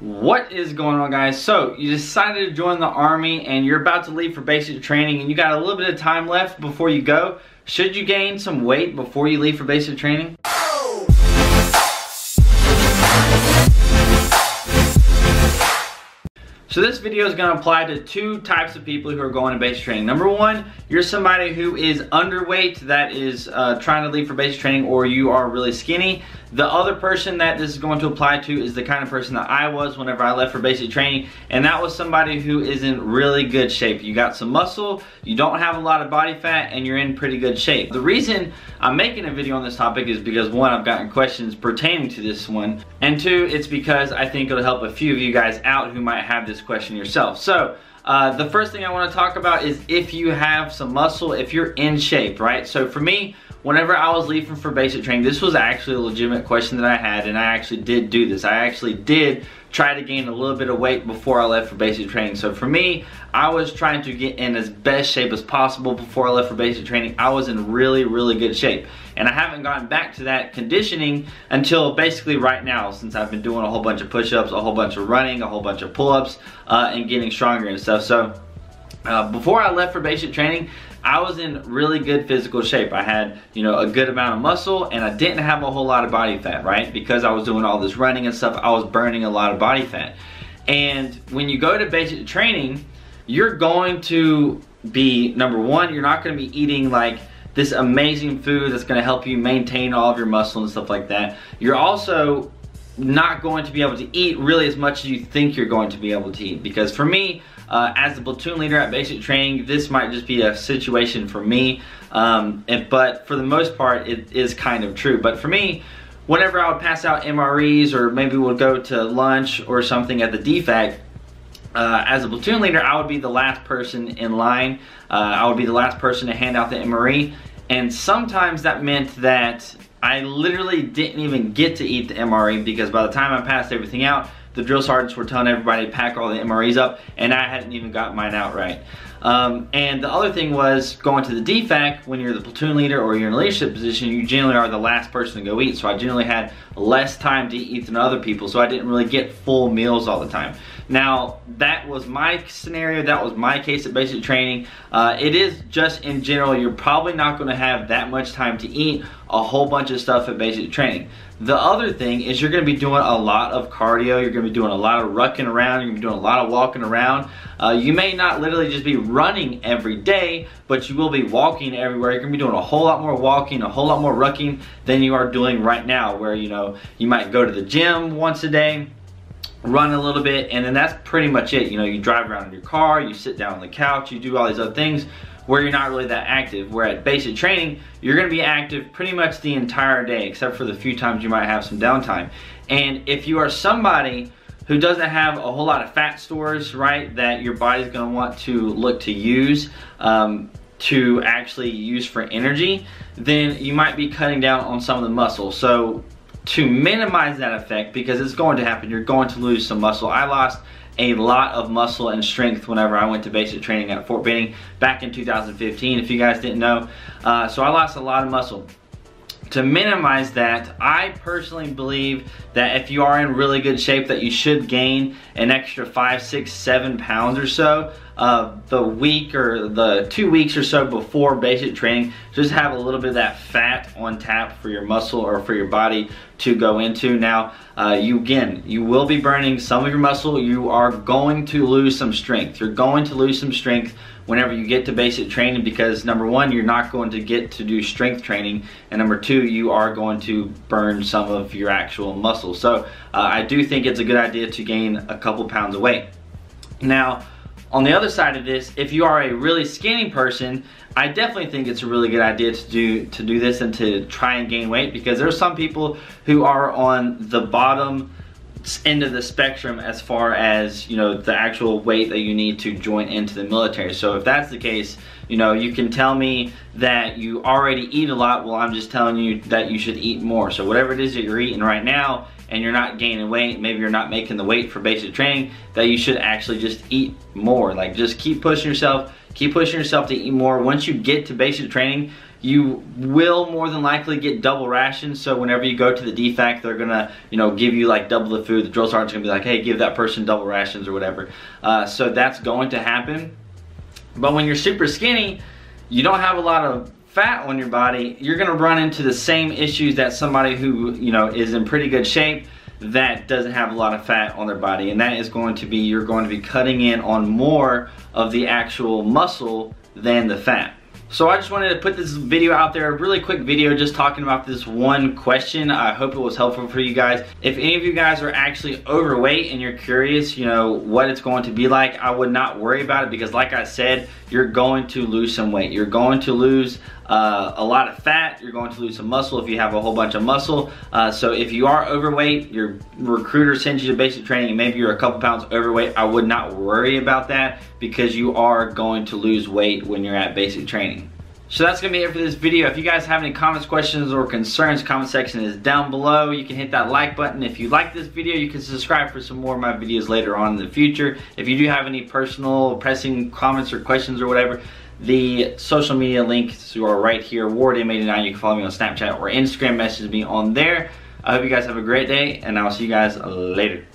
What is going on, guys? So you decided to join the Army and you're about to leave for basic training and you got a little bit of time left before you go. Should you gain some weight before you leave for basic training? So this video is going to apply to two types of people who are going to basic training. Number one, you're somebody who is underweight that is trying to leave for basic training, or you are really skinny. The other person that this is going to apply to is the kind of person that I was whenever I left for basic training, and that was somebody who is in really good shape. You got some muscle, you don't have a lot of body fat, and you're in pretty good shape. The reason I'm making a video on this topic is because one, I've gotten questions pertaining to this one, and two, it's because I think it'll help a few of you guys out who might have this question yourself. So the first thing I want to talk about is if you have some muscle, if you're in shape, right? So for me, whenever I was leaving for basic training, this was actually a legitimate question that I had, and I actually did do this. I actually did try to gain a little bit of weight before I left for basic training. So for me, I was trying to get in as best shape as possible before I left for basic training. I was in really, really good shape. And I haven't gotten back to that conditioning until basically right now, since I've been doing a whole bunch of push-ups, a whole bunch of running, a whole bunch of pull-ups, and getting stronger and stuff. So before I left for basic training, I was in really good physical shape. I had, a good amount of muscle, and I didn't have a whole lot of body fat, right? Because I was doing all this running and stuff, I was burning a lot of body fat. And when you go to basic training, you're going to be, number one, you're not going to be eating like this amazing food that's going to help you maintain all of your muscle and stuff like that. You're also not going to be able to eat really as much as you think you're going to be able to eat. Because for me, as the platoon leader at basic training, this might just be a situation for me, but for the most part, it is kind of true. But for me, whenever I would pass out MREs, or maybe we'll go to lunch or something at the DFAC, as a platoon leader, I would be the last person in line. I would be the last person to hand out the MRE, and sometimes that meant that I literally didn't even get to eat the MRE, because by the time I passed everything out, the drill sergeants were telling everybody to pack all the MREs up, and I hadn't even got mine out right. And the other thing was, going to the DFAC, when you're the platoon leader or you're in a leadership position, you generally are the last person to go eat. So I generally had less time to eat than other people, so I didn't really get full meals all the time. Now, that was my scenario, that was my case at basic training. It is just in general, you're probably not going to have that much time to eat a whole bunch of stuff at basic training. The other thing is you're going to be doing a lot of cardio, you're going to be doing a lot of rucking around, you're going to be doing a lot of walking around. You may not literally just be running every day, but you will be walking everywhere. You're going to be doing a whole lot more walking, a whole lot more rucking than you are doing right now, where you might go to the gym once a day, run a little bit, and then that's pretty much it. You drive around in your car, you sit down on the couch, you do all these other things where you're not really that active. Where at basic training, you're going to be active pretty much the entire day, except for the few times you might have some downtime. And if you are somebody who doesn't have a whole lot of fat stores, right, that your body's going to want to look to use to actually use for energy, then you might be cutting down on some of the muscle. So to minimize that effect, because it's going to happen, you're going to lose some muscle. I lost a lot of muscle and strength whenever I went to basic training at Fort Benning back in 2015, if you guys didn't know. So I lost a lot of muscle. To minimize that, I personally believe that if you are in really good shape, that you should gain an extra 5, 6, 7 pounds or so the week or the 2 weeks or so before basic training. Just have a little bit of that fat on tap for your muscle or for your body to go into. Now, you will be burning some of your muscle. You are going to lose some strength. You're going to lose some strength whenever you get to basic training, because number one, you're not going to get to do strength training, and number two, you are going to burn some of your actual muscle. So I do think it's a good idea to gain a couple pounds of weight. Now, on the other side of this, if you are a really skinny person, I definitely think it's a really good idea to do this and to try and gain weight, because there are some people who are on the bottom end of the spectrum as far as the actual weight that you need to join into the military. So if that's the case, you can tell me that you already eat a lot. Well, I'm just telling you that you should eat more. So whatever it is that you're eating right now, and you're not gaining weight, maybe you're not making the weight for basic training, that you should actually just eat more. Like, just keep pushing yourself to eat more. Once you get to basic training, you will more than likely get double rations. So whenever you go to the DFAC, they're gonna, you know, give you like double the food. The drill sergeant's gonna be like, hey, give that person double rations or whatever. So that's going to happen. But when you're super skinny, you don't have a lot of fat on your body, you're gonna run into the same issues that somebody who, you know, is in pretty good shape that doesn't have a lot of fat on their body, and that is going to be, you're going to be cutting in on more of the actual muscle than the fat. So I just wanted to put this video out there, a really quick video just talking about this one question. I hope it was helpful for you guys. If any of you guys are actually overweight and you're curious, you know, what it's going to be like, I would not worry about it, because like I said, you're going to lose some weight. You're going to lose a lot of fat. You're going to lose some muscle if you have a whole bunch of muscle. So if you are overweight, your recruiter sends you to basic training and maybe you're a couple pounds overweight, I would not worry about that, because you are going to lose weight when you're at basic training. So that's gonna be it for this video. If you guys have any comments, questions, or concerns, comment section is down below. You can hit that like button. If you like this video, you can subscribe for some more of my videos later on in the future. If you do have any personal pressing comments or questions or whatever, the social media links are right here, WardM89. You can follow me on Snapchat or Instagram, message me on there. I hope you guys have a great day, and I'll see you guys later.